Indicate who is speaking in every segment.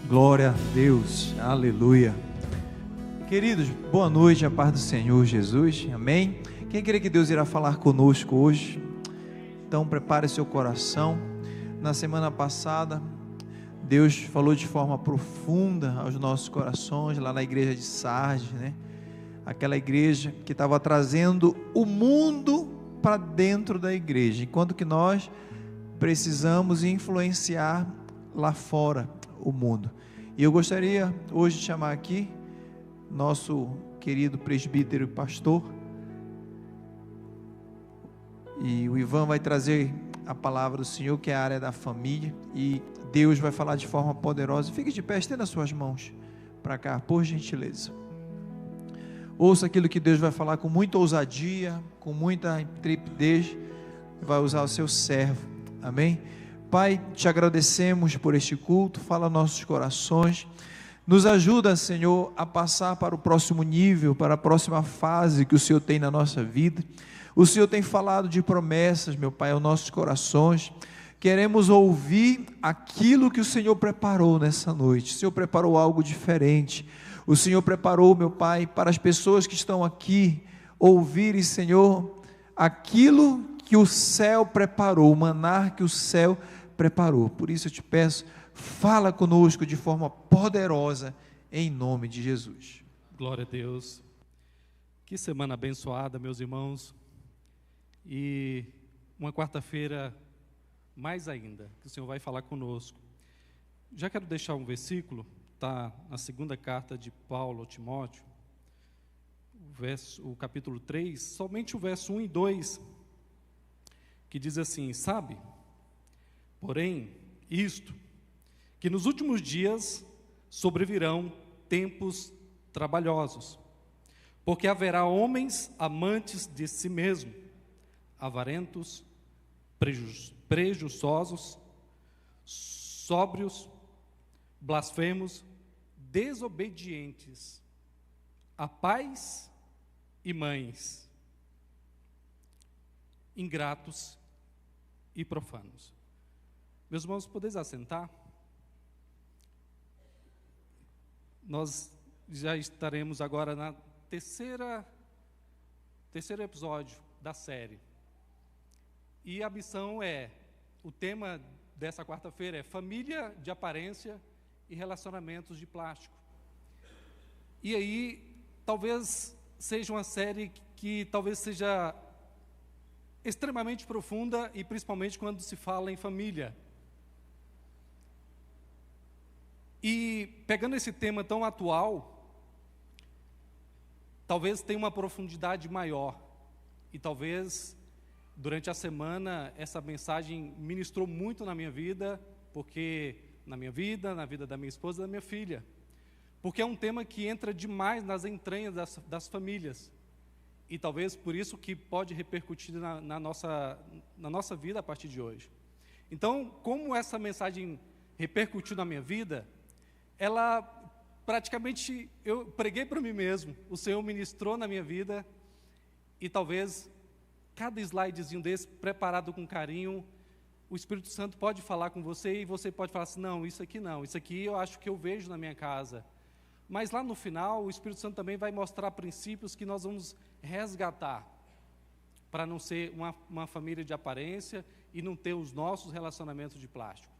Speaker 1: Glória a Deus, aleluia. Queridos, boa noite, a paz do Senhor Jesus, amém? Quem crê que Deus irá falar conosco hoje? Então prepare seu coração. Na semana passada, Deus falou de forma profunda aos nossos corações, lá na igreja de Sardes, né? Aquela igreja que estava trazendo o mundo para dentro da igreja, enquanto que nós precisamos influenciar lá fora o mundo. E eu gostaria hoje de chamar aqui nosso querido presbítero e pastor, e o Ivan vai trazer a palavra do Senhor, que é a área da família, e Deus vai falar de forma poderosa. Fique de pé, estenda as suas mãos para cá, por gentileza. Ouça aquilo que Deus vai falar com muita ousadia, com muita intrepidez, vai usar o seu servo, amém? Pai, te agradecemos por este culto, fala nossos corações, nos ajuda, Senhor, a passar para o próximo nível, para a próxima fase que o Senhor tem na nossa vida. O Senhor tem falado de promessas, meu Pai, aos nossos corações. Queremos ouvir aquilo que o Senhor preparou nessa noite. O Senhor preparou algo diferente. O Senhor preparou, meu Pai, para as pessoas que estão aqui ouvirem, Senhor, aquilo que o céu preparou, o maná que o céu preparou. Por isso eu te peço, fala conosco de forma poderosa, em nome de Jesus.
Speaker 2: Glória a Deus. Que semana abençoada, meus irmãos. E uma quarta-feira mais ainda, que o Senhor vai falar conosco. Já quero deixar um versículo, está na segunda carta de Paulo a Timóteo, o capítulo 3, somente o verso 1 e 2, que diz assim: sabe, porém, isto, que nos últimos dias sobrevirão tempos trabalhosos, porque haverá homens amantes de si mesmo, avarentos, prejuiciosos, sóbrios, blasfemos, desobedientes a pais e mães, ingratos e profanos. Meus irmãos, podeis assentar? Nós já estaremos agora na terceiro episódio da série. E a missão o tema dessa quarta-feira é família de aparência e relacionamentos de plástico. E aí, talvez seja uma série que talvez seja extremamente profunda, e principalmente quando se fala em família. E pegando esse tema tão atual, talvez tenha uma profundidade maior, e talvez durante a semana essa mensagem ministrou muito na minha vida, porque na minha vida, na vida da minha esposa e da minha filha, porque é um tema que entra demais nas entranhas das famílias, e talvez por isso que pode repercutir na nossa vida a partir de hoje. Então, como essa mensagem repercutiu na minha vida, ela praticamente, eu preguei para mim mesmo, o Senhor ministrou na minha vida, e talvez cada slidezinho desse, preparado com carinho, o Espírito Santo pode falar com você, e você pode falar assim: não, isso aqui eu acho que eu vejo na minha casa. Mas lá no final, o Espírito Santo também vai mostrar princípios que nós vamos resgatar, para não ser uma família de aparência e não ter os nossos relacionamentos de plástico.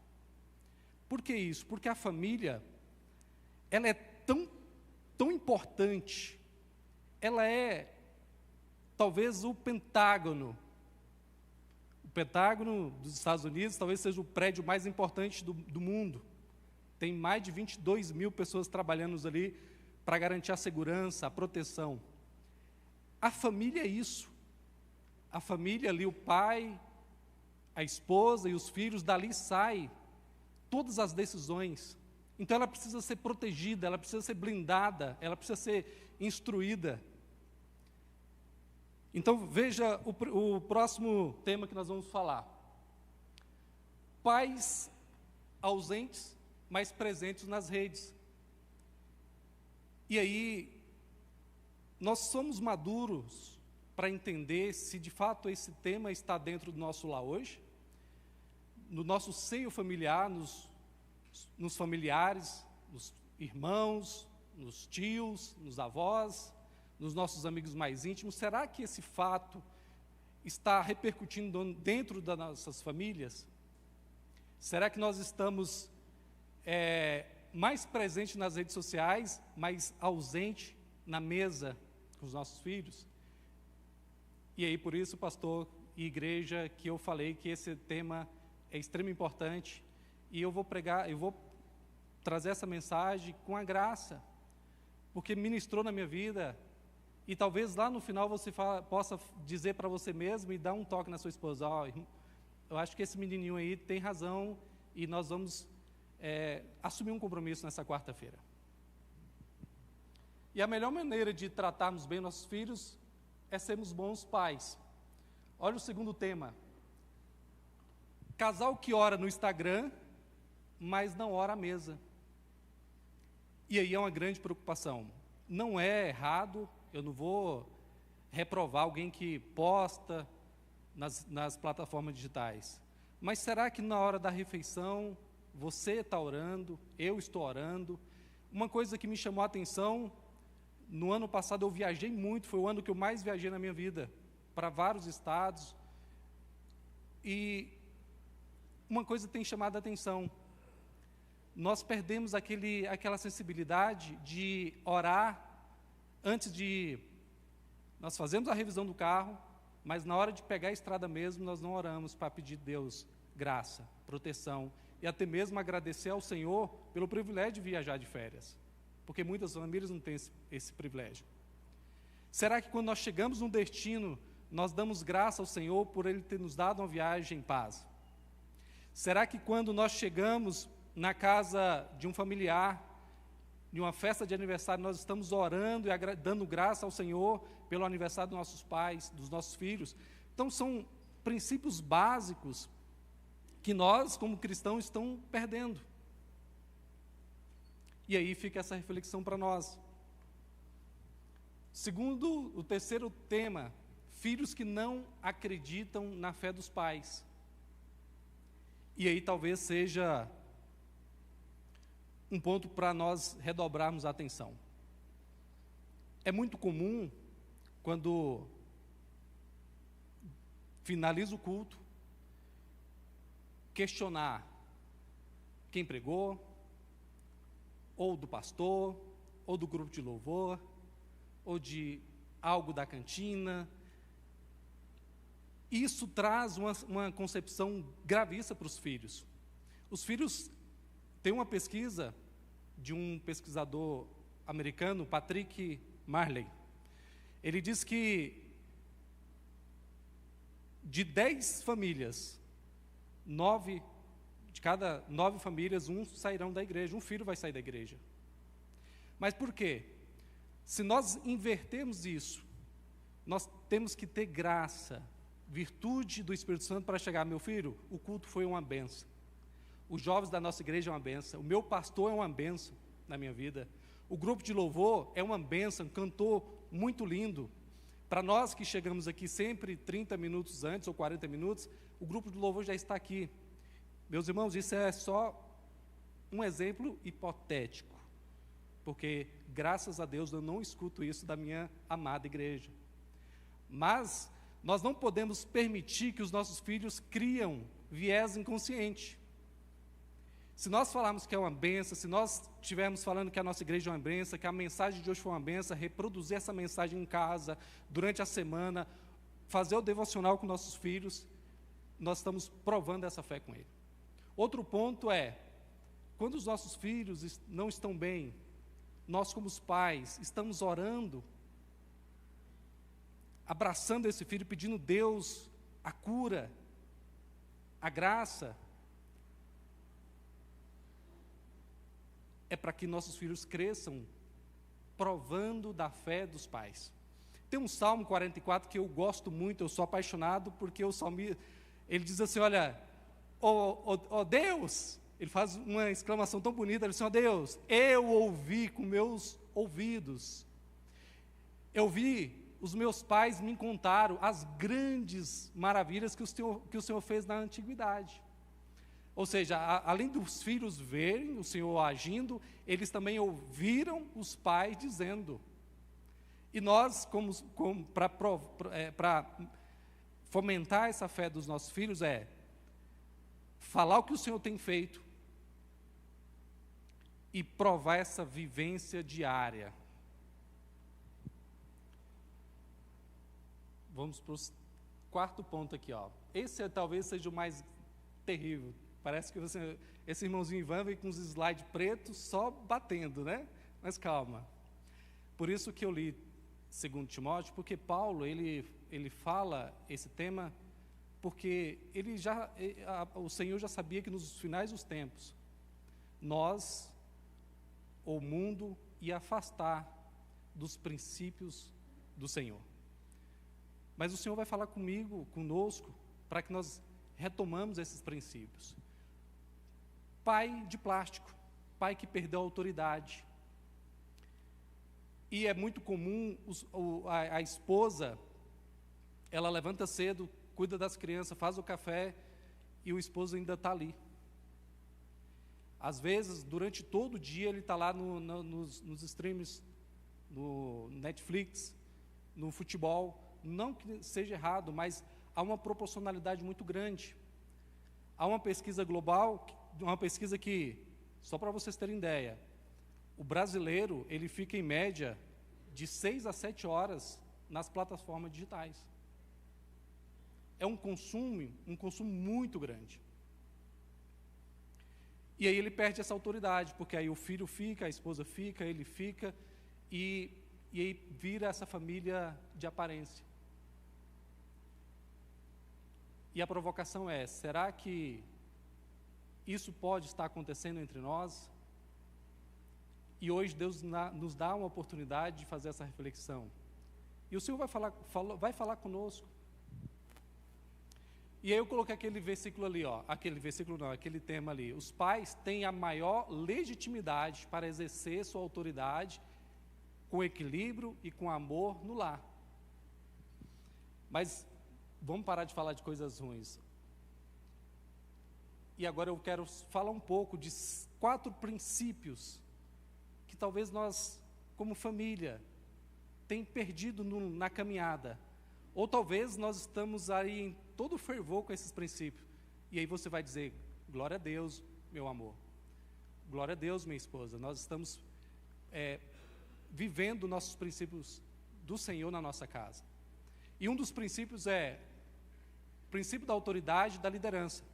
Speaker 2: Por que isso? Porque a família, ela é tão importante, ela é talvez o Pentágono. O Pentágono dos Estados Unidos talvez seja o prédio mais importante do mundo. Tem mais de 22 mil pessoas trabalhando ali para garantir a segurança, a proteção. A família é isso. A família ali, o pai, a esposa e os filhos, dali saem todas as decisões. Então ela precisa ser protegida, ela precisa ser blindada, ela precisa ser instruída. Então veja o próximo tema que nós vamos falar: pais ausentes, mas presentes nas redes. E aí, nós somos maduros para entender se de fato esse tema está dentro do nosso lar hoje, no nosso seio familiar, nos familiares, nos irmãos, nos tios, nos avós, nos nossos amigos mais íntimos? Será que esse fato está repercutindo dentro das nossas famílias? Será que nós estamos mais presentes nas redes sociais, mas ausente na mesa com os nossos filhos? E aí, por isso, pastor e igreja, que eu falei que esse tema é extremamente importante, e eu vou trazer essa mensagem com a graça, porque ministrou na minha vida, e talvez lá no final você possa dizer para você mesmo e dar um toque na sua esposa: eu acho que esse menininho aí tem razão, e nós vamos assumir um compromisso nessa quarta-feira. E a melhor maneira de tratarmos bem nossos filhos é sermos bons pais. Olha o segundo tema: casal que ora no Instagram, mas não ora à mesa. E aí é uma grande preocupação. Não é errado, eu não vou reprovar alguém que posta nas plataformas digitais, mas será que na hora da refeição você está orando, eu estou orando? Uma coisa que me chamou a atenção, no ano passado eu viajei muito, foi o ano que eu mais viajei na minha vida, para vários estados, e uma coisa tem chamado a atenção: nós perdemos aquela sensibilidade de orar antes de... Nós fazemos a revisão do carro, mas na hora de pegar a estrada mesmo, nós não oramos para pedir a Deus graça, proteção, e até mesmo agradecer ao Senhor pelo privilégio de viajar de férias, porque muitas famílias não têm esse privilégio. Será que quando nós chegamos num destino, nós damos graça ao Senhor por Ele ter nos dado uma viagem em paz? Será que quando nós chegamos na casa de um familiar, em uma festa de aniversário, nós estamos orando e dando graça ao Senhor pelo aniversário dos nossos pais, dos nossos filhos? Então, são princípios básicos que nós, como cristãos, estamos perdendo. E aí fica essa reflexão para nós. Segundo, o terceiro tema: filhos que não acreditam na fé dos pais. E aí talvez seja um ponto para nós redobrarmos a atenção. É muito comum, quando finaliza o culto, questionar quem pregou, ou do pastor, ou do grupo de louvor, ou de algo da cantina. Isso traz uma concepção gravíssima para os filhos. Os filhos... Tem uma pesquisa de um pesquisador americano, Patrick Marley. Ele diz que de 10 famílias, de cada 9 famílias, um sairão da igreja, um filho vai sair da igreja. Mas por quê? Se nós invertermos isso, nós temos que ter graça, virtude do Espírito Santo para chegar: meu filho, o culto foi uma bênção. Os jovens da nossa igreja é uma bênção. O meu pastor é uma bênção na minha vida. O grupo de louvor é uma bênção, cantou muito lindo. Para nós que chegamos aqui sempre 30 minutos antes ou 40 minutos, o grupo de louvor já está aqui. Meus irmãos, isso é só um exemplo hipotético, porque graças a Deus eu não escuto isso da minha amada igreja. Mas nós não podemos permitir que os nossos filhos criam viés inconsciente. Se nós falarmos que é uma benção, se nós estivermos falando que a nossa igreja é uma benção, que a mensagem de hoje foi uma benção, reproduzir essa mensagem em casa, durante a semana, fazer o devocional com nossos filhos, nós estamos provando essa fé com ele. Outro ponto é, quando os nossos filhos não estão bem, nós como os pais, estamos orando, abraçando esse filho, pedindo a Deus a cura, a graça, é para que nossos filhos cresçam provando da fé dos pais. Tem um Salmo 44 que eu gosto muito, eu sou apaixonado, porque o salmista, ele diz assim: olha, ó Deus, ele faz uma exclamação tão bonita, ele diz assim: ó Deus, eu ouvi com meus ouvidos, eu vi, os meus pais me contaram as grandes maravilhas que o Senhor fez na antiguidade. Ou seja, além dos filhos verem o Senhor agindo, eles também ouviram os pais dizendo. E nós, para fomentar essa fé dos nossos filhos, falar o que o Senhor tem feito e provar essa vivência diária. Vamos para o quarto ponto aqui, ó. Esse talvez seja o mais terrível. Parece que esse irmãozinho Ivan vem com os slides pretos só batendo, né? Mas calma. Por isso que eu li 2 Timóteo, porque Paulo, ele fala esse tema, porque o Senhor já sabia que nos finais dos tempos, o mundo ia afastar dos princípios do Senhor. Mas o Senhor vai falar conosco, para que nós retomamos esses princípios. Pai de plástico, pai que perdeu a autoridade. E é muito comum a esposa, ela levanta cedo, cuida das crianças, faz o café, e o esposo ainda está ali. Às vezes, durante todo o dia, ele está lá nos streams, no Netflix, no futebol. Não que seja errado, mas há uma proporcionalidade muito grande. Há uma pesquisa global, uma pesquisa que, só para vocês terem ideia, o brasileiro, ele fica em média de 6 a 7 horas nas plataformas digitais. É um consumo muito grande. E aí ele perde essa autoridade, porque aí o filho fica, a esposa fica, ele fica, e aí vira essa família de aparência. E a provocação é, será que isso pode estar acontecendo entre nós? E hoje Deus nos dá uma oportunidade de fazer essa reflexão. E o Senhor vai falar conosco. E aí eu coloquei aquele versículo ali, aquele tema ali. Os pais têm a maior legitimidade para exercer sua autoridade com equilíbrio e com amor no lar. Mas vamos parar de falar de coisas ruins. E agora eu quero falar um pouco de 4 princípios que talvez nós, como família, tenhamos perdido na caminhada. Ou talvez nós estamos aí em todo fervor com esses princípios. E aí você vai dizer, glória a Deus, meu amor. Glória a Deus, minha esposa. Nós estamos vivendo nossos princípios do Senhor na nossa casa. E um dos princípios é o princípio da autoridade e da liderança.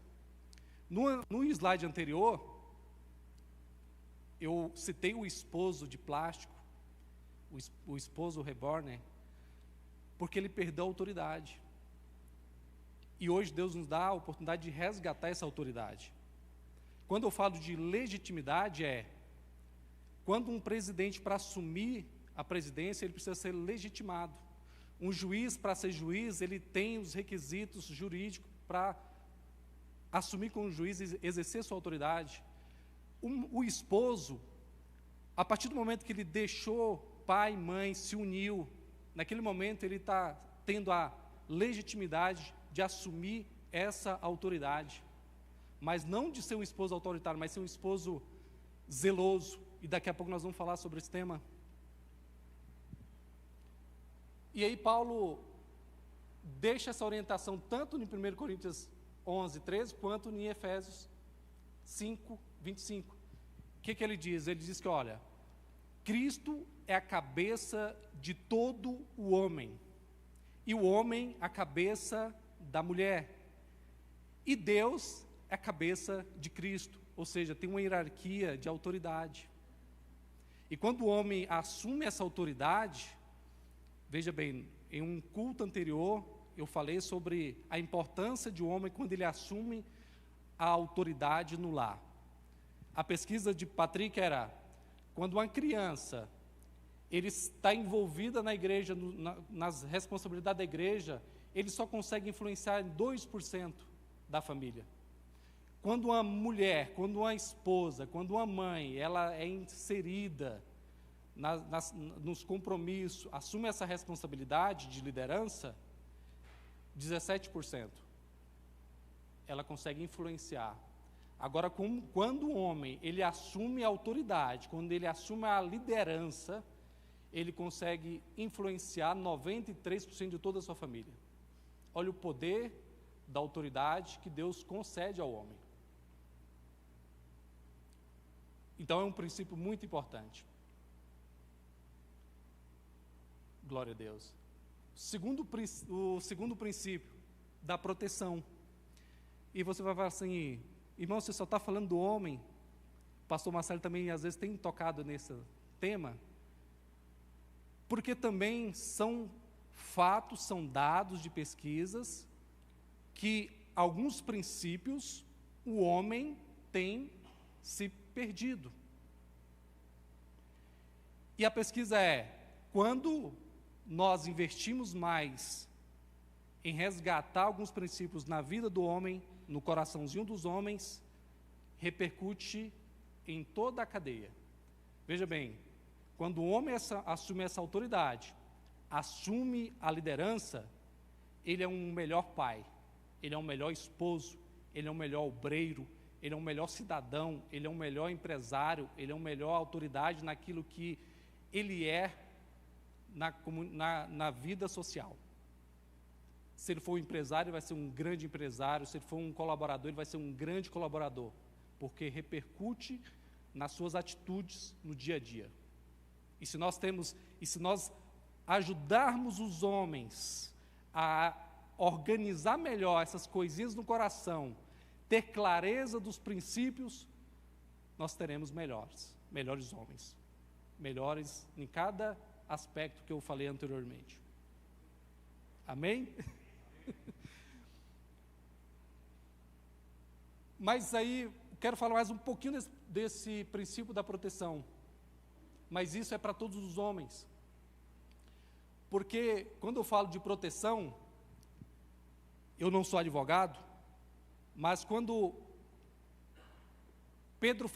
Speaker 2: No slide anterior, eu citei o esposo de plástico, o esposo reborn, porque ele perdeu a autoridade. E hoje Deus nos dá a oportunidade de resgatar essa autoridade. Quando eu falo de legitimidade, quando um presidente, para assumir a presidência, ele precisa ser legitimado. Um juiz, para ser juiz, ele tem os requisitos jurídicos para assumir como juiz e exercer sua autoridade. O esposo, a partir do momento que ele deixou pai e mãe, se uniu, naquele momento ele está tendo a legitimidade de assumir essa autoridade. Mas não de ser um esposo autoritário, mas ser um esposo zeloso. E daqui a pouco nós vamos falar sobre esse tema. E aí Paulo deixa essa orientação tanto em 1 Coríntios 11, 13, quanto em Efésios 5, 25. O que ele diz? Ele diz que, olha, Cristo é a cabeça de todo o homem, e o homem a cabeça da mulher, e Deus é a cabeça de Cristo, ou seja, tem uma hierarquia de autoridade. E quando o homem assume essa autoridade, veja bem, em um culto anterior, eu falei sobre a importância de um homem quando ele assume a autoridade no lar. A pesquisa de Patrick era, quando uma criança, ele está envolvida na igreja, nas responsabilidades da igreja, ele só consegue influenciar 2% da família. Quando uma mulher, quando uma esposa, quando uma mãe, ela é inserida nos compromissos, assume essa responsabilidade de liderança, 17%. Ela consegue influenciar. Agora, quando o homem ele assume a autoridade, quando ele assume a liderança, ele consegue influenciar 93% de toda a sua família. Olha o poder da autoridade que Deus concede ao homem. Então é um princípio muito importante. Glória a Deus. O segundo princípio, da proteção. E você vai falar assim, irmão, você só está falando do homem. O pastor Marcelo também às vezes tem tocado nesse tema. Porque também são fatos, são dados de pesquisas que alguns princípios o homem tem se perdido. E a pesquisa é, quando nós investimos mais em resgatar alguns princípios na vida do homem, no coraçãozinho dos homens, repercute em toda a cadeia. Veja bem, quando o homem assume essa autoridade, assume a liderança, ele é um melhor pai, ele é um melhor esposo, ele é um melhor obreiro, ele é um melhor cidadão, ele é um melhor empresário, ele é uma melhor autoridade naquilo que ele é na vida social. Se ele for um empresário, ele vai ser um grande empresário, se ele for um colaborador, ele vai ser um grande colaborador, porque repercute nas suas atitudes no dia a dia. E se nós ajudarmos os homens a organizar melhor essas coisinhas no coração, ter clareza dos princípios, nós teremos melhores homens, melhores em cada aspecto que eu falei anteriormente. Amém? Mas aí, quero falar mais um pouquinho desse princípio da proteção. Mas isso é para todos os homens. Porque quando eu falo de proteção, eu não sou advogado, mas quando Pedro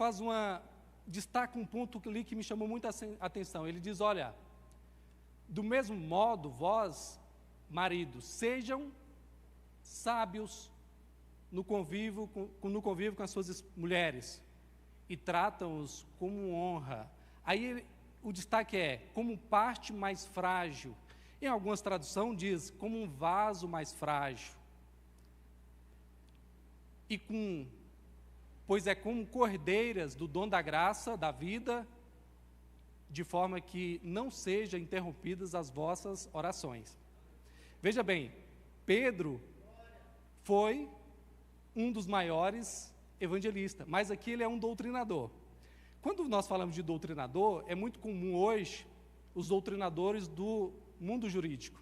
Speaker 2: destaca um ponto ali que me chamou muita atenção. Ele diz, olha, do mesmo modo, vós, maridos, sejam sábios no convívio com as suas mulheres e tratam-os como honra. Aí o destaque é, como parte mais frágil. Em algumas traduções diz, como um vaso mais frágil. Pois é como cordeiras do dom da graça, da vida, de forma que não sejam interrompidas as vossas orações. Veja bem, Pedro foi um dos maiores evangelistas, mas aqui ele é um doutrinador. Quando nós falamos de doutrinador, é muito comum hoje os doutrinadores do mundo jurídico.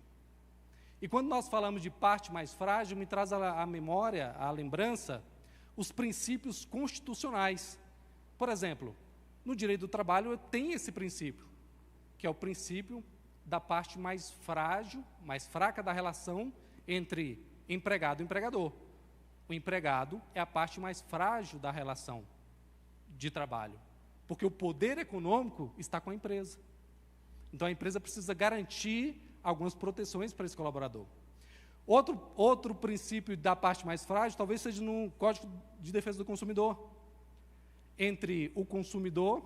Speaker 2: E quando nós falamos de parte mais frágil, me traz à memória, à lembrança, os princípios constitucionais. Por exemplo, no direito do trabalho tem esse princípio, que é o princípio da parte mais frágil, mais fraca da relação entre empregado e empregador. O empregado é a parte mais frágil da relação de trabalho, porque o poder econômico está com a empresa. Então a empresa precisa garantir algumas proteções para esse colaborador. Outro princípio da parte mais frágil, talvez seja no Código de Defesa do Consumidor, entre o consumidor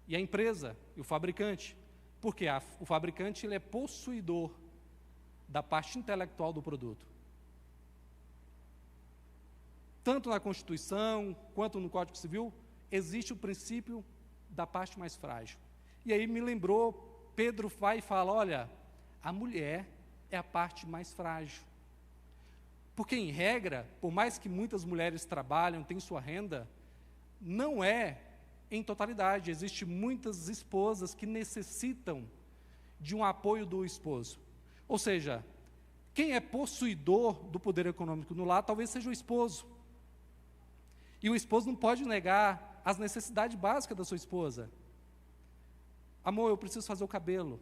Speaker 2: e a empresa, e o fabricante. Porque o fabricante ele é possuidor da parte intelectual do produto. Tanto na Constituição, quanto no Código Civil, existe o princípio da parte mais frágil. E aí me lembrou, Pedro vai e fala, olha, a mulher é a parte mais frágil. Porque, em regra, por mais que muitas mulheres trabalham, têm sua renda, não é em totalidade. Existem muitas esposas que necessitam de um apoio do esposo. Ou seja, quem é possuidor do poder econômico no lar, talvez seja o esposo. E o esposo não pode negar as necessidades básicas da sua esposa. Amor, eu preciso fazer o cabelo.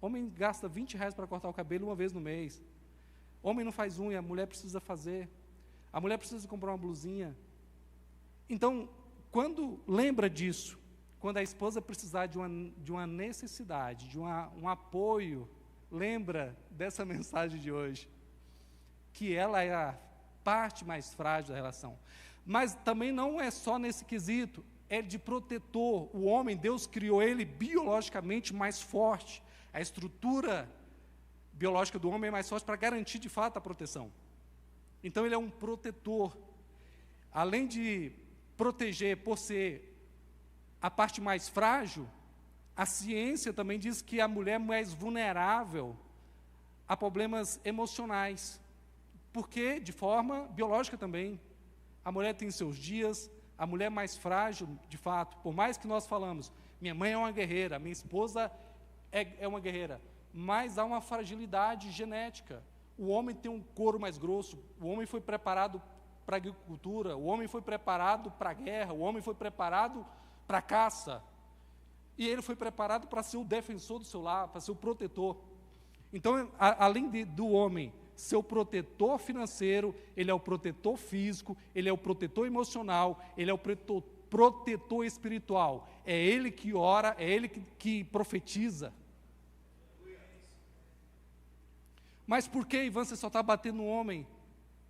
Speaker 2: Homem gasta R$20 para cortar o cabelo uma vez no mês. Homem não faz unha, a mulher precisa fazer. A mulher precisa comprar uma blusinha. Então, quando lembra disso, quando a esposa precisar de uma necessidade, de um apoio, lembra dessa mensagem de hoje, que ela é a parte mais frágil da relação. Mas também não é só nesse quesito, é de protetor. O homem, Deus criou ele biologicamente mais forte. A estrutura biológica do homem é mais forte para garantir de fato a proteção. Então ele é um protetor. Além de proteger por ser a parte mais frágil, a ciência também diz que a mulher é mais vulnerável a problemas emocionais, porque de forma biológica também, a mulher tem seus dias, a mulher é mais frágil, de fato, por mais que nós falamos, minha mãe é uma guerreira, minha esposa é uma guerreira, mas há uma fragilidade genética. O homem tem um couro mais grosso, o homem foi preparado para a agricultura, o homem foi preparado para a guerra, o homem foi preparado para a caça, e ele foi preparado para ser o defensor do seu lar, para ser o protetor. Então, além do homem ser o protetor financeiro, ele é o protetor físico, ele é o protetor emocional, ele é o protetor espiritual. É ele que ora, é ele que profetiza. Mas por que, Ivan, você só está batendo no homem?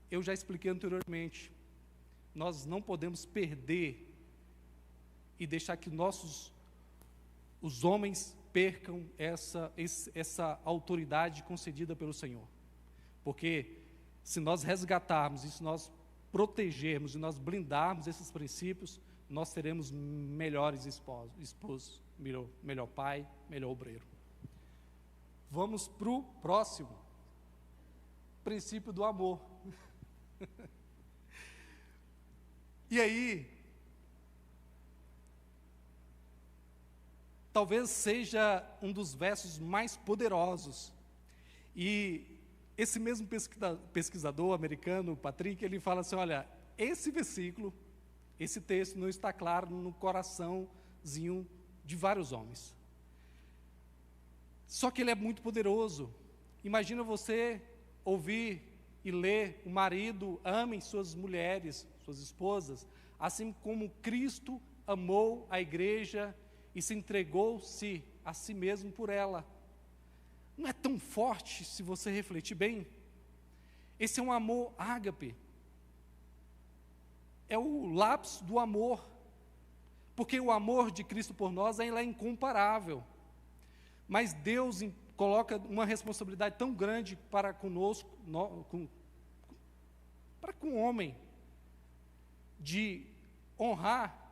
Speaker 2: Eu já expliquei anteriormente. Nós não podemos perder e deixar que os homens percam essa autoridade concedida pelo Senhor. Porque se nós resgatarmos, e se nós protegermos, e nós blindarmos esses princípios, nós seremos melhores esposos, melhor pai, melhor obreiro. Vamos para o próximo. Princípio do amor. E aí, talvez seja um dos versos mais poderosos. E esse mesmo pesquisador americano, Patrick, ele fala assim, olha, esse versículo, esse texto não está claro no coraçãozinho de vários homens. Só que ele é muito poderoso. Imagina você ouvir e ler, o marido amem suas mulheres, suas esposas, assim como Cristo amou a igreja e se entregou-se a si mesmo por ela. Não é tão forte se você refletir bem? Esse é um amor ágape. É o lápis do amor. Porque o amor de Cristo por nós é incomparável. Mas Deus coloca uma responsabilidade tão grande para conosco, para com o homem, de honrar.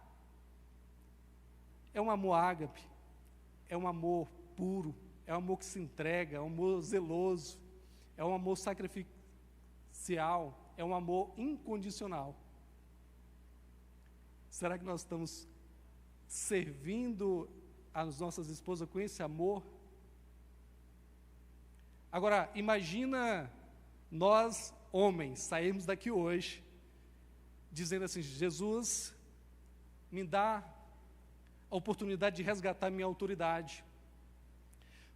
Speaker 2: É um amor ágape, é um amor puro, é um amor que se entrega, é um amor zeloso, é um amor sacrificial, é um amor incondicional. Será que nós estamos servindo as nossas esposas com esse amor? Agora, imagina nós, homens, sairmos daqui hoje, dizendo assim, Jesus, me dá a oportunidade de resgatar minha autoridade.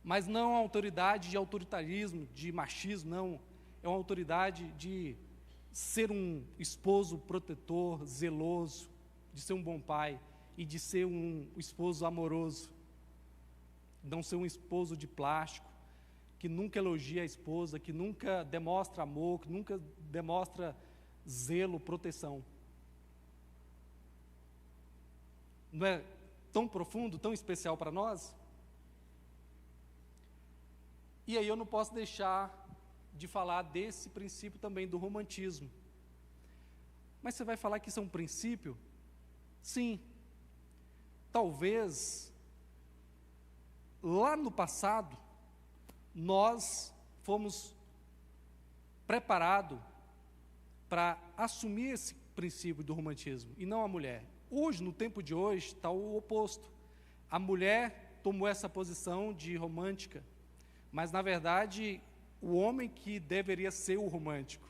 Speaker 2: Mas não a autoridade de autoritarismo, de machismo, não. É uma autoridade de ser um esposo protetor, zeloso, de ser um bom pai e de ser um esposo amoroso. Não ser um esposo de plástico, que nunca elogia a esposa, que nunca demonstra amor, que nunca demonstra zelo, proteção. Não é tão profundo, tão especial para nós? E aí eu não posso deixar de falar desse princípio também do romantismo. Mas você vai falar que isso é um princípio? Sim. Talvez, lá no passado, nós fomos preparados para assumir esse princípio do romantismo, e não a mulher. Hoje, no tempo de hoje, está o oposto. A mulher tomou essa posição de romântica, mas, na verdade, o homem que deveria ser o romântico.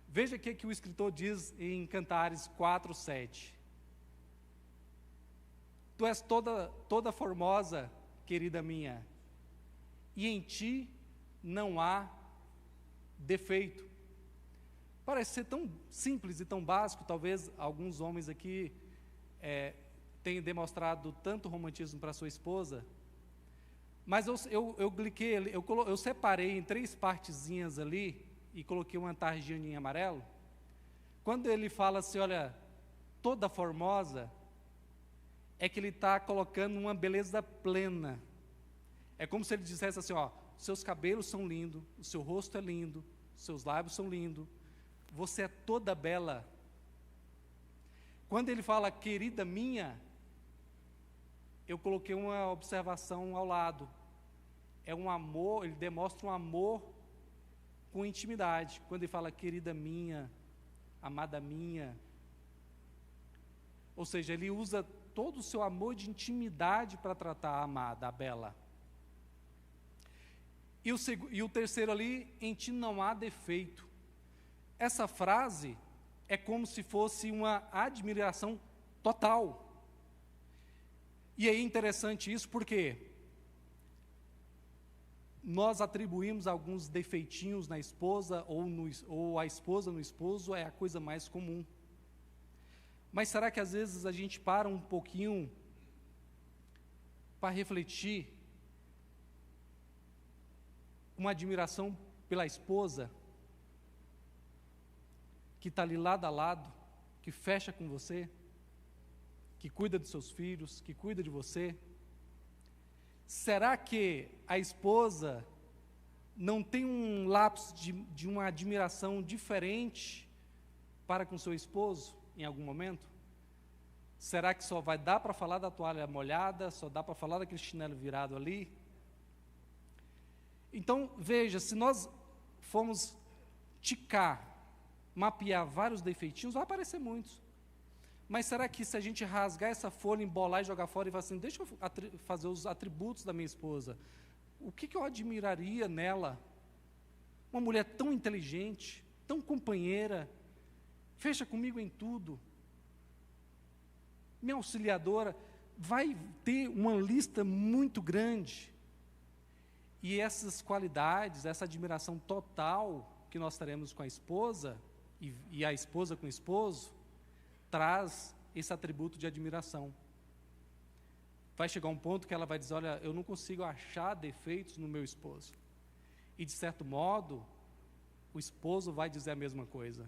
Speaker 2: Veja o que o escritor diz em Cantares 4:7. Tu és toda formosa, querida minha, e em ti não há defeito. Parece ser tão simples e tão básico, talvez alguns homens aqui tenham demonstrado tanto romantismo para sua esposa, mas eu separei em 3 partezinhas ali, e coloquei uma tarjinha em amarelo, Quando ele fala assim, olha, toda formosa, é que ele está colocando uma beleza plena. É como se ele dissesse assim, ó, seus cabelos são lindos, o seu rosto é lindo, seus lábios são lindos, você é toda bela. Quando ele fala, querida minha, eu coloquei uma observação ao lado. É um amor, ele demonstra um amor com intimidade. Quando ele fala, querida minha, amada minha. Ou seja, ele usa todo o seu amor de intimidade para tratar a amada, a bela. E o terceiro ali, em ti não há defeito. Essa frase é como se fosse uma admiração total. E é interessante isso porque nós atribuímos alguns defeitinhos na esposa ou a esposa no esposo, é a coisa mais comum. Mas será que às vezes a gente para um pouquinho para refletir uma admiração pela esposa que está ali lado a lado, que fecha com você, que cuida dos seus filhos, que cuida de você? Será que a esposa não tem um lapso de uma admiração diferente para com seu esposo em algum momento? Será que só vai dar para falar da toalha molhada, só dá para falar daquele chinelo virado ali? Então, veja, se nós formos ticar, mapear vários defeitinhos, vai aparecer muitos. Mas será que se a gente rasgar essa folha, embolar e jogar fora e falar assim, deixa eu fazer os atributos da minha esposa, o que eu admiraria nela? Uma mulher tão inteligente, tão companheira, fecha comigo em tudo, minha auxiliadora, vai ter uma lista muito grande. E essas qualidades, essa admiração total que nós teremos com a esposa, e a esposa com o esposo, traz esse atributo de admiração. Vai chegar um ponto que ela vai dizer, olha, eu não consigo achar defeitos no meu esposo. E de certo modo, o esposo vai dizer a mesma coisa.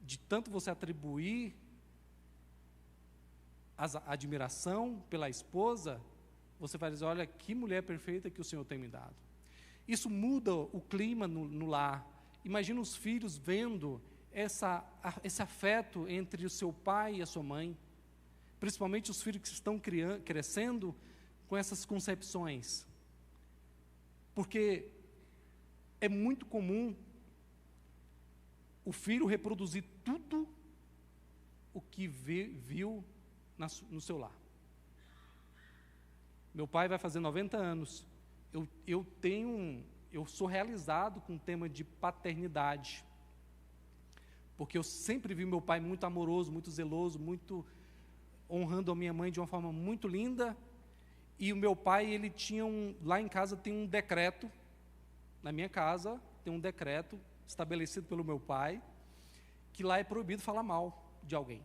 Speaker 2: De tanto você atribuir a admiração pela esposa, você vai dizer, olha, que mulher perfeita que o Senhor tem me dado. Isso muda o clima no lar. Imagina os filhos vendo esse afeto entre o seu pai e a sua mãe, principalmente os filhos que estão crescendo com essas concepções. Porque é muito comum o filho reproduzir tudo o que viu no seu lar. Meu pai vai fazer 90 anos. Eu sou realizado com o tema de paternidade, porque eu sempre vi meu pai muito amoroso, muito zeloso, muito honrando a minha mãe de uma forma muito linda. E o meu pai, ele tinha lá em casa tem um decreto, na minha casa tem um decreto estabelecido pelo meu pai, que lá é proibido falar mal de alguém,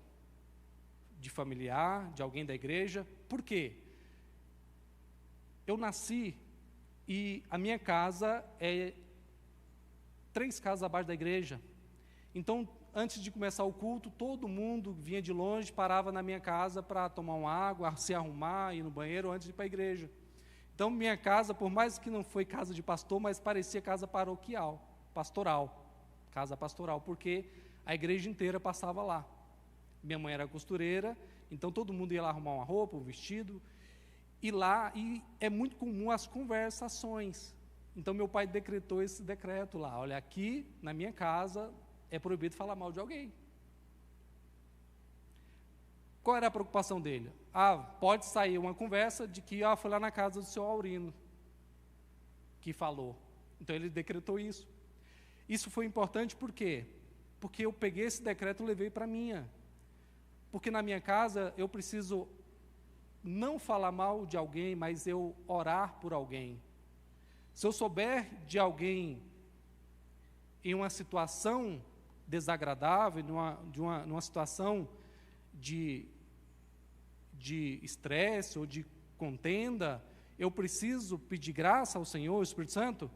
Speaker 2: de familiar, de alguém da igreja. Por quê? Eu nasci e a minha casa é 3 casas abaixo da igreja. Então, antes de começar o culto, todo mundo vinha de longe, parava na minha casa para tomar uma água, se arrumar, ir no banheiro antes de ir para a igreja. Então, minha casa, por mais que não foi casa de pastor, mas parecia casa paroquial, casa pastoral, porque a igreja inteira passava lá. Minha mãe era costureira, então todo mundo ia lá arrumar uma roupa, um vestido, e é muito comum as conversações. Então, meu pai decretou esse decreto lá, olha, aqui na minha casa é proibido falar mal de alguém. Qual era a preocupação dele? Pode sair uma conversa de que foi lá na casa do seu Aurino que falou. Então ele decretou isso. Isso foi importante por quê? Porque eu peguei esse decreto e levei para a minha. Porque na minha casa eu preciso não falar mal de alguém, mas eu orar por alguém. Se eu souber de alguém em uma situação desagradável, numa situação de estresse ou de contenda, eu preciso pedir graça ao Senhor, ao Espírito Santo,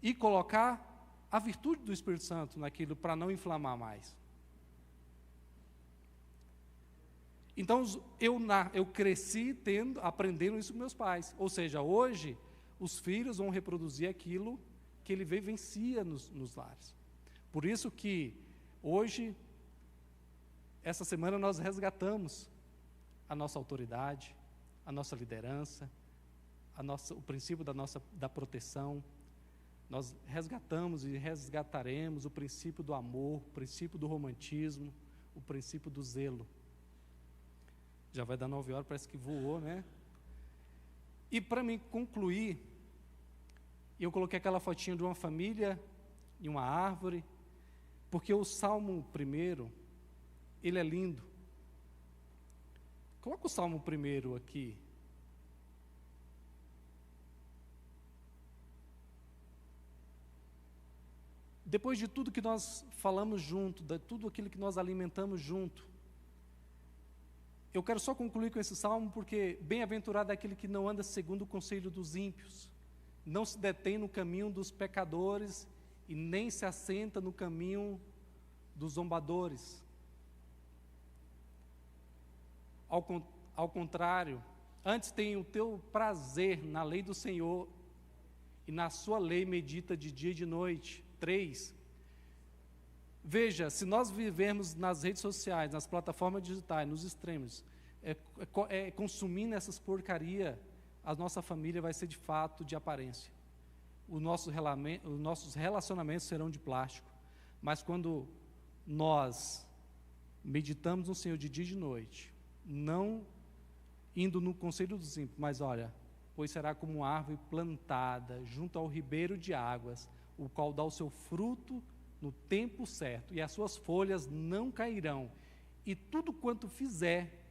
Speaker 2: e colocar a virtude do Espírito Santo naquilo para não inflamar mais. Então, eu cresci aprendendo isso com meus pais. Ou seja, hoje, os filhos vão reproduzir aquilo que ele vivencia nos lares. Por isso que, hoje, essa semana nós resgatamos a nossa autoridade, a nossa liderança, o princípio da proteção. Nós resgatamos e resgataremos o princípio do amor, o princípio do romantismo, o princípio do zelo. Já vai dar 9 horas, parece que voou, né? E para mim concluir, eu coloquei aquela fotinha de uma família e uma árvore, porque o Salmo 1, ele é lindo. Coloca o Salmo 1 aqui. Depois de tudo que nós falamos junto, de tudo aquilo que nós alimentamos junto, eu quero só concluir com esse salmo, porque bem-aventurado é aquele que não anda segundo o conselho dos ímpios, não se detém no caminho dos pecadores e nem se assenta no caminho dos zombadores. Ao contrário, antes tem o teu prazer na lei do Senhor e na sua lei medita de dia e de noite. 3. Veja, se nós vivermos nas redes sociais, nas plataformas digitais, nos extremos, consumindo essas porcarias, a nossa família vai ser de fato de aparência. Os nossos relacionamentos serão de plástico. Mas quando nós meditamos no Senhor de dia e de noite, não indo no conselho dos ímpios, mas olha, pois será como uma árvore plantada junto ao ribeiro de águas, o qual dá o seu fruto no tempo certo, e as suas folhas não cairão, e tudo quanto fizer,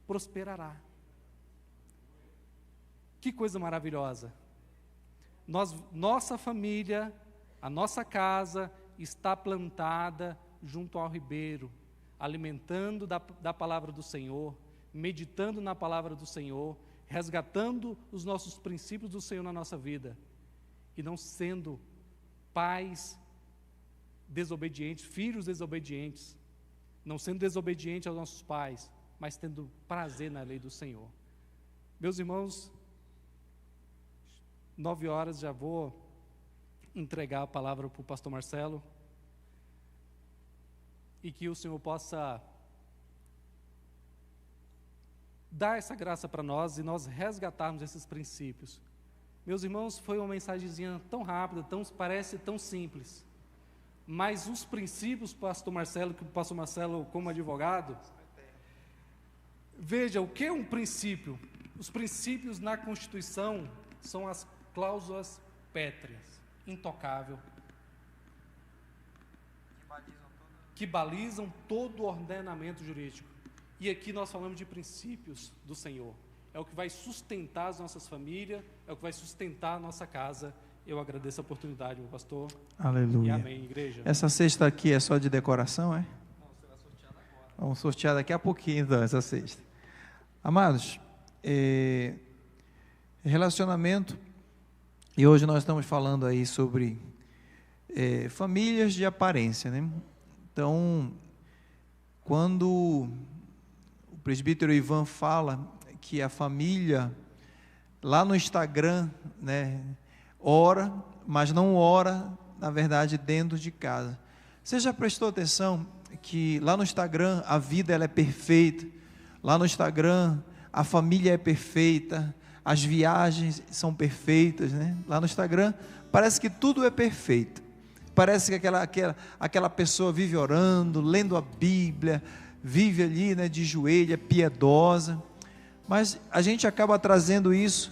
Speaker 2: prosperará. Que coisa maravilhosa! Nossa família, a nossa casa, está plantada junto ao ribeiro, alimentando da palavra do Senhor, meditando na palavra do Senhor, resgatando os nossos princípios do Senhor na nossa vida, e não sendo pais desobedientes, filhos desobedientes, não sendo desobedientes aos nossos pais, mas tendo prazer na lei do Senhor. Meus irmãos, 9 horas, já vou entregar a palavra para o pastor Marcelo, e que o Senhor possa dar essa graça para nós e nós resgatarmos esses princípios. Meus irmãos, foi uma mensagenzinha tão rápida, parece tão simples, mas os princípios, pastor Marcelo, que o pastor Marcelo, como advogado, veja, o que é um princípio? Os princípios na Constituição são as cláusulas pétreas, intocável, que balizam todo o ordenamento jurídico. E aqui nós falamos de princípios do Senhor. É o que vai sustentar as nossas famílias, é o que vai sustentar a nossa casa. Eu agradeço a oportunidade, meu pastor.
Speaker 1: Aleluia.
Speaker 2: E amém, igreja.
Speaker 1: Essa cesta aqui é só de decoração, é?
Speaker 2: Não, será sorteada agora.
Speaker 1: Vamos sortear daqui a pouquinho, então, essa cesta. Amados, relacionamento, e hoje nós estamos falando aí sobre famílias de aparência, né? Então, quando o presbítero Ivan fala que a família, lá no Instagram, né, ora, mas não ora, na verdade, dentro de casa. Você já prestou atenção que lá no Instagram a vida ela é perfeita, lá no Instagram a família é perfeita, as viagens são perfeitas, né? Lá no Instagram parece que tudo é perfeito, parece que aquela pessoa vive orando, lendo a Bíblia, vive ali, né, de joelho, é piedosa, mas a gente acaba trazendo isso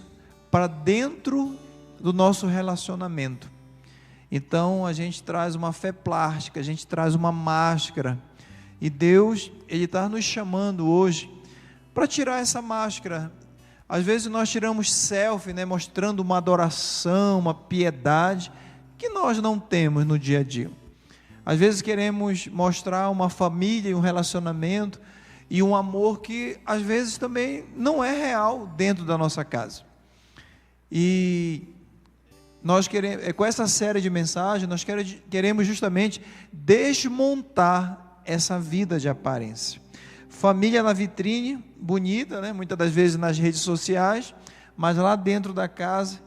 Speaker 1: para dentro do nosso relacionamento. Então a gente traz uma fé plástica, a gente traz uma máscara, e Deus, Ele está nos chamando hoje para tirar essa máscara. Às vezes nós tiramos selfie, né, mostrando uma adoração, uma piedade que nós não temos no dia a dia. Às vezes queremos mostrar uma família e um relacionamento e um amor que às vezes também não é real dentro da nossa casa. E nós queremos, com essa série de mensagens, nós queremos justamente desmontar essa vida de aparência, Família na vitrine, bonita, né? Muitas das vezes nas redes sociais, mas lá dentro da casa,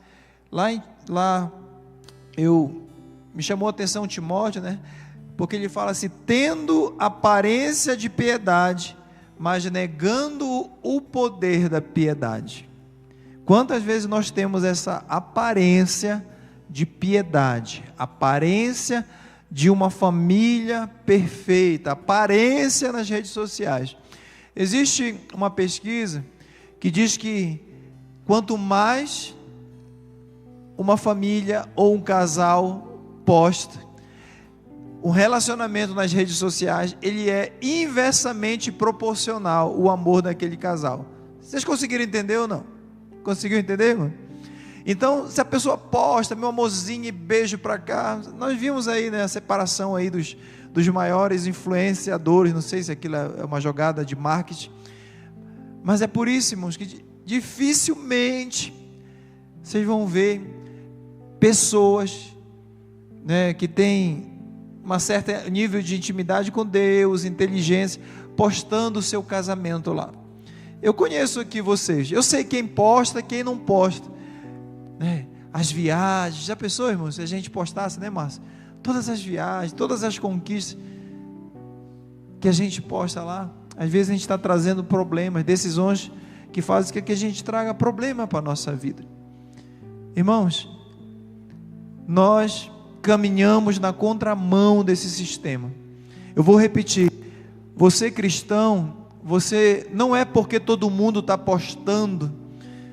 Speaker 1: me chamou a atenção Timóteo, né? Porque ele fala assim, tendo aparência de piedade, mas negando o poder da piedade. Quantas vezes nós temos essa aparência de piedade, aparência de uma família perfeita, aparência nas redes sociais? Existe uma pesquisa que diz que quanto mais uma família ou um casal posta um relacionamento nas redes sociais, ele é inversamente proporcional ao amor daquele casal. Vocês conseguiram entender ou não? Conseguiu entender, irmão? Então, se a pessoa posta, meu amorzinho e beijo para cá, nós vimos aí, né, a separação aí dos maiores influenciadores, não sei se aquilo é uma jogada de marketing, mas é por isso, irmãos, que dificilmente vocês vão ver pessoas, né, que têm um certo nível de intimidade com Deus, inteligência, postando o seu casamento lá. Eu conheço aqui vocês, eu sei quem posta, quem não posta, né? As viagens, já pensou, irmão, se a gente postasse, né, Márcio? Todas as viagens, todas as conquistas que a gente posta lá, às vezes a gente está trazendo problemas, decisões que fazem com que a gente traga problema para a nossa vida. Irmãos, nós caminhamos na contramão desse sistema. Eu vou repetir, você cristão, você não é porque todo mundo está postando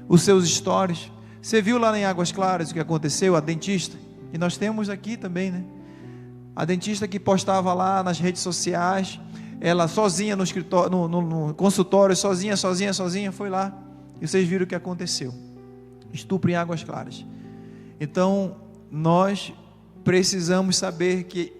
Speaker 1: os seus stories. Você viu lá em Águas Claras o que aconteceu, a dentista, e nós temos aqui também, né? A dentista que postava lá nas redes sociais, ela sozinha no escritório, no consultório, sozinha, foi lá, e vocês viram o que aconteceu, estupro em Águas Claras. Então, nós precisamos saber que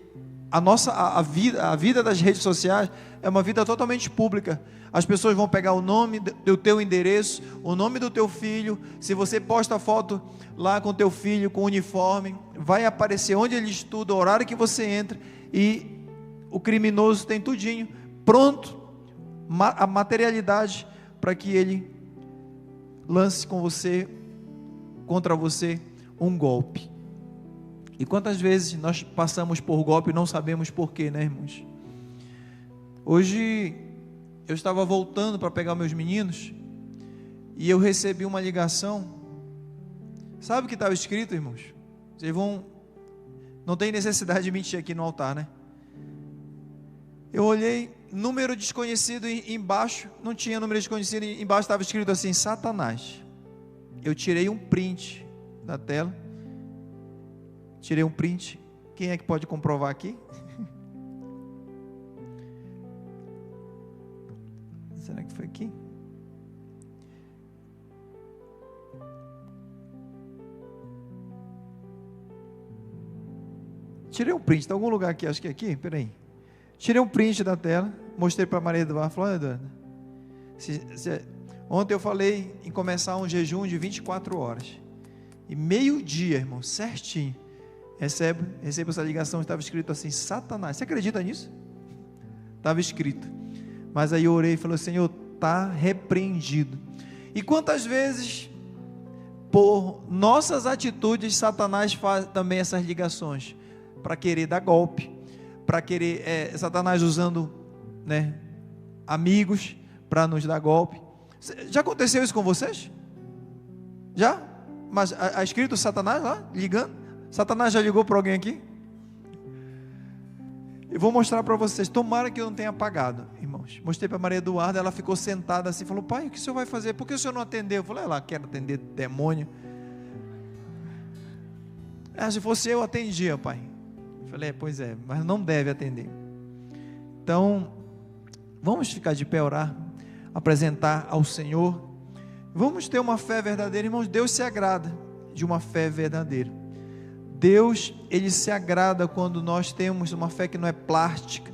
Speaker 1: a vida das redes sociais é uma vida totalmente pública. As pessoas vão pegar o nome do teu endereço, o nome do teu filho. Se você posta foto lá com teu filho com uniforme, vai aparecer onde ele estuda, o horário que você entra, e o criminoso tem tudinho pronto, a materialidade para que ele lance contra você um golpe. E quantas vezes nós passamos por golpe e não sabemos porquê, né, irmãos? Hoje eu estava voltando para pegar meus meninos e eu recebi uma ligação. Sabe o que estava escrito, irmãos? Vocês não tem necessidade de mentir aqui no altar, né? Eu olhei, número desconhecido embaixo, não tinha número desconhecido, embaixo estava escrito assim, Satanás. Eu tirei um print da tela. Tirei um print. Quem é que pode comprovar aqui? Será que foi aqui? Tirei um print, está em algum lugar aqui, acho que é aqui, peraí. Tirei um print da tela, mostrei para a Maria Eduarda, falou, Eduarda, ontem eu falei em começar um jejum de 24 horas, e meio-dia, irmão, certinho, recebo essa ligação, estava escrito assim, Satanás. Você acredita nisso? Estava escrito. Mas aí eu orei e falei, Senhor, está repreendido. E quantas vezes, por nossas atitudes, Satanás faz também essas ligações, para querer dar golpe, para querer, Satanás usando, né, amigos, para nos dar golpe. Já aconteceu isso com vocês? Já? Mas há escrito Satanás lá, ligando? Satanás já ligou para alguém aqui? Eu vou mostrar para vocês, tomara que eu não tenha apagado, irmãos. Mostrei para Maria Eduarda, ela ficou sentada assim, falou, pai, o que o senhor vai fazer? Por que o senhor não atendeu? Eu falei, ela quer atender demônio. Se fosse eu, atendia, pai. Eu falei, pois é, mas não deve atender. Então, vamos ficar de pé, orar, apresentar ao Senhor. Vamos ter uma fé verdadeira, irmãos. Deus se agrada de uma fé verdadeira. Deus, Ele se agrada quando nós temos uma fé que não é plástica.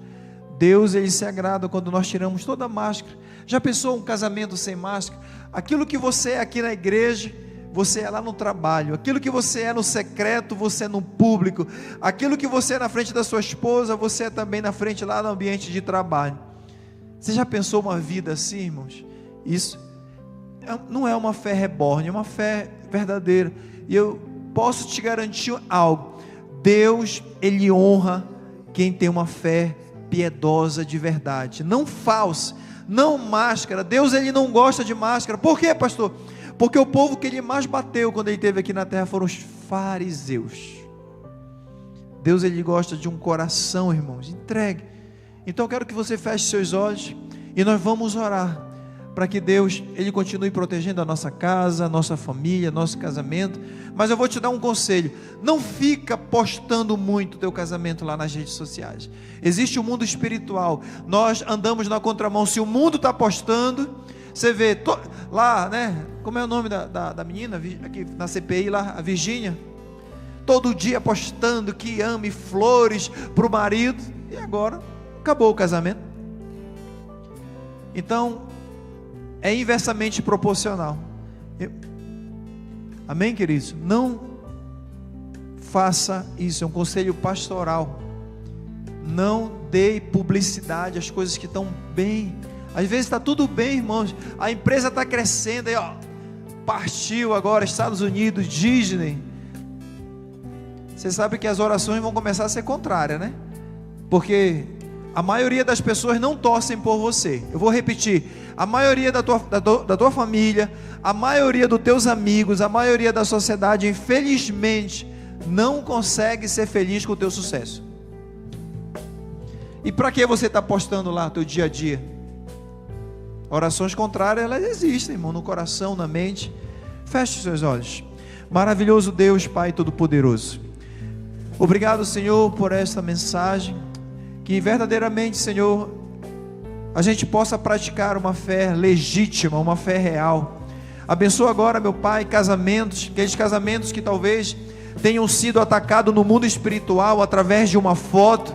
Speaker 1: Deus, Ele se agrada quando nós tiramos toda a máscara. Já pensou um casamento sem máscara? Aquilo que você é aqui na igreja, você é lá no trabalho. Aquilo que você é no secreto, você é no público. Aquilo que você é na frente da sua esposa, você é também na frente lá no ambiente de trabalho. Você já pensou uma vida assim, irmãos? Isso não é uma fé reborn, é uma fé verdadeira. E eu posso te garantir algo: Deus, Ele honra quem tem uma fé piedosa de verdade, não falsa, não máscara. Deus, Ele não gosta de máscara. Por quê, pastor? Porque o povo que Ele mais bateu quando Ele esteve aqui na terra foram os fariseus. Deus, Ele gosta de um coração, irmãos, entregue. Então eu quero que você feche seus olhos e nós vamos orar para que Deus, Ele continue protegendo a nossa casa, a nossa família, nosso casamento. Mas eu vou te dar um conselho: não fica postando muito o teu casamento lá nas redes sociais. Existe o mundo espiritual, nós andamos na contramão. Se o mundo está postando, você vê lá, né? Como é o nome da menina aqui na CPI lá, a Virgínia, todo dia postando que ame flores para o marido, e agora acabou o casamento. Então é inversamente proporcional. Amém, queridos? Não faça isso, é um conselho pastoral. Não dê publicidade às coisas que estão bem. Às vezes está tudo bem, irmãos, a empresa está crescendo, aí, ó, partiu agora Estados Unidos, Disney. Você sabe que as orações vão começar a ser contrárias, né? Porque a maioria das pessoas não torcem por você. Eu vou repetir: a maioria da tua família, a maioria dos teus amigos, a maioria da sociedade, infelizmente, não consegue ser feliz com o teu sucesso. E para que você está postando lá o teu dia a dia? Orações contrárias, elas existem, irmão, no coração, na mente. Feche seus olhos. Maravilhoso Deus, Pai Todo-Poderoso, obrigado, Senhor, por esta mensagem. Que verdadeiramente, Senhor, a gente possa praticar uma fé legítima, uma fé real. Abençoa agora, meu Pai, casamentos, aqueles casamentos que talvez tenham sido atacados no mundo espiritual através de uma foto.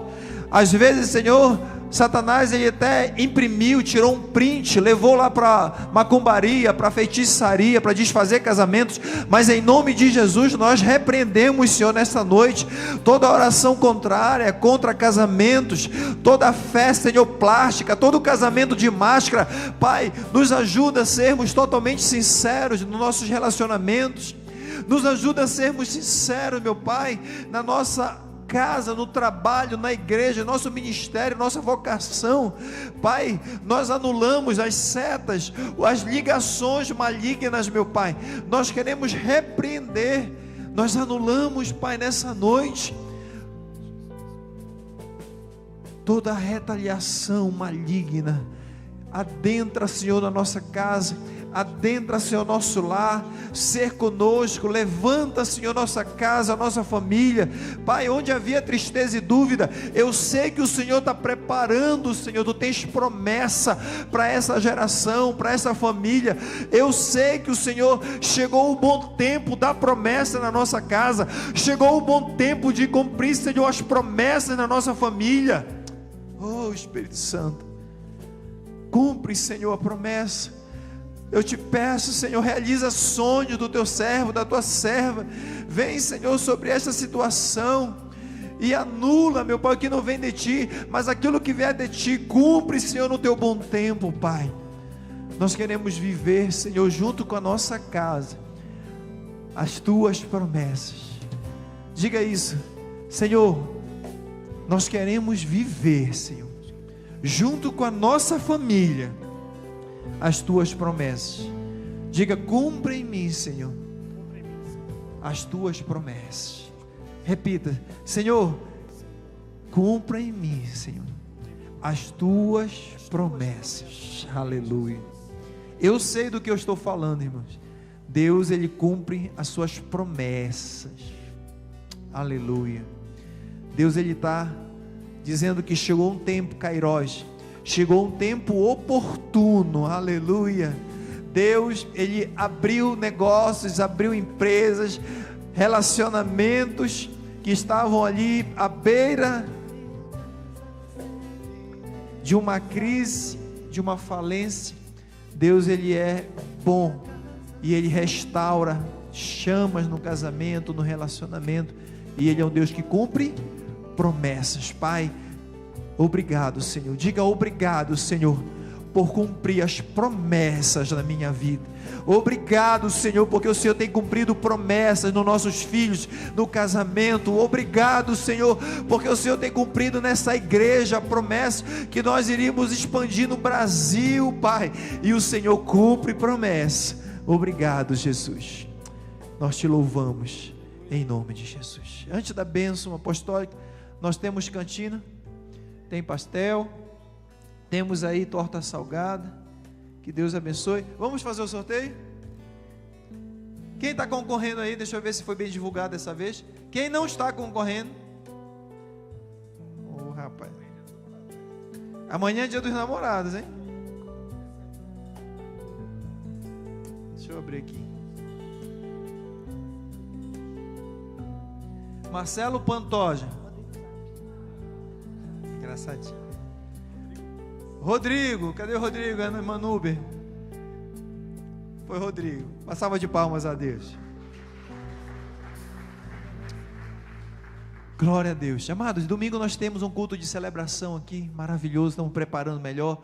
Speaker 1: Às vezes, Senhor, Satanás, ele até imprimiu, tirou um print, levou lá para macumbaria, para feitiçaria, para desfazer casamentos. Mas em nome de Jesus nós repreendemos, Senhor, nessa noite toda oração contrária contra casamentos, toda fé, Senhor, plástica, todo casamento de máscara. Pai, nos ajuda a sermos totalmente sinceros nos nossos relacionamentos, nos ajuda a sermos sinceros, meu Pai, na nossa casa, no trabalho, na igreja, nosso ministério, nossa vocação. Pai, nós anulamos as setas, as ligações malignas, meu Pai. Nós queremos repreender, nós anulamos, Pai, nessa noite toda a retaliação maligna. Adentra, Senhor, na nossa casa, adentra, Senhor, nosso lar, ser conosco, levanta, Senhor, nossa casa, nossa família. Pai, onde havia tristeza e dúvida, eu sei que o Senhor está preparando, Senhor, Tu tens promessa para essa geração, para essa família. Eu sei que o Senhor, chegou o bom tempo da promessa na nossa casa, chegou o bom tempo de cumprir, Senhor, as promessas na nossa família. Oh, Espírito Santo, cumpre, Senhor, a promessa. Eu te peço, Senhor, realiza sonhos do teu servo, da tua serva. Vem, Senhor, sobre esta situação e anula, meu Pai, o que não vem de Ti, mas aquilo que vier de Ti, cumpre, Senhor, no Teu bom tempo, Pai. Nós queremos viver, Senhor, junto com a nossa casa, as Tuas promessas. Diga isso: Senhor, nós queremos viver, Senhor, junto com a nossa família, as Tuas promessas. Diga: cumpre em mim, Senhor, as Tuas promessas. Repita: Senhor, cumpra em mim, Senhor, as Tuas promessas. Aleluia. Eu sei do que eu estou falando, irmãos. Deus, Ele cumpre as Suas promessas. Aleluia. Deus, Ele está dizendo que chegou um tempo, Kairos, chegou um tempo oportuno. Aleluia. Deus, Ele abriu negócios, abriu empresas, relacionamentos que estavam ali à beira de uma crise, de uma falência. Deus, Ele é bom e Ele restaura chamas no casamento, no relacionamento, e Ele é um Deus que cumpre promessas. Pai, obrigado, Senhor. Diga: obrigado, Senhor, por cumprir as promessas na minha vida. Obrigado, Senhor, porque o Senhor tem cumprido promessas nos nossos filhos, no casamento. Obrigado, Senhor, porque o Senhor tem cumprido nessa igreja a promessa que nós iríamos expandir no Brasil, Pai, e o Senhor cumpre promessa. Obrigado, Jesus. Nós te louvamos em nome de Jesus. Antes da bênção apostólica, nós temos cantina, tem pastel, temos aí torta salgada. Que Deus abençoe. Vamos fazer o sorteio? Quem está concorrendo aí? Deixa eu ver se foi bem divulgado dessa vez. Quem não está concorrendo? Ô, rapaz. Amanhã é dia dos namorados, hein? Deixa eu abrir aqui. Marcelo Pantoja. Engraçadinho. Rodrigo, cadê o Rodrigo? É no Manuber. Foi Rodrigo. Uma salva de palmas a Deus. Glória a Deus. Amados, domingo nós temos um culto de celebração aqui, maravilhoso, estamos preparando melhor.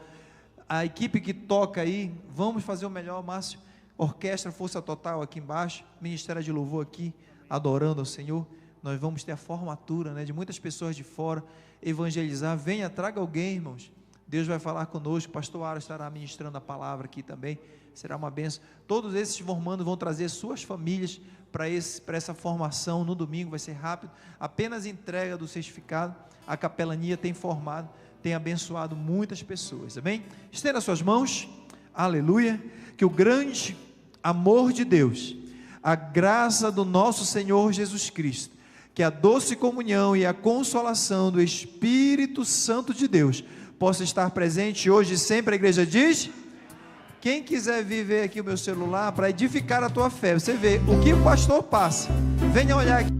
Speaker 1: A equipe que toca aí, vamos fazer o melhor, Márcio. Orquestra Força Total aqui embaixo, Ministério de Louvor aqui, adorando ao Senhor. Nós vamos ter a formatura, né, de muitas pessoas de fora, evangelizar. Venha, traga alguém, irmãos. Deus vai falar conosco, o pastor Ara estará ministrando a palavra aqui também, será uma bênção. Todos esses formandos vão trazer suas famílias para essa formação no domingo, vai ser rápido, apenas entrega do certificado. A capelania tem formado, tem abençoado muitas pessoas, amém? Estenda suas mãos, aleluia. Que o grande amor de Deus, a graça do nosso Senhor Jesus Cristo, que a doce comunhão e a consolação do Espírito Santo de Deus possa estar presente hoje e sempre. A igreja diz: quem quiser viver aqui o meu celular para edificar a tua fé, você vê o que o pastor passa, venha olhar aqui.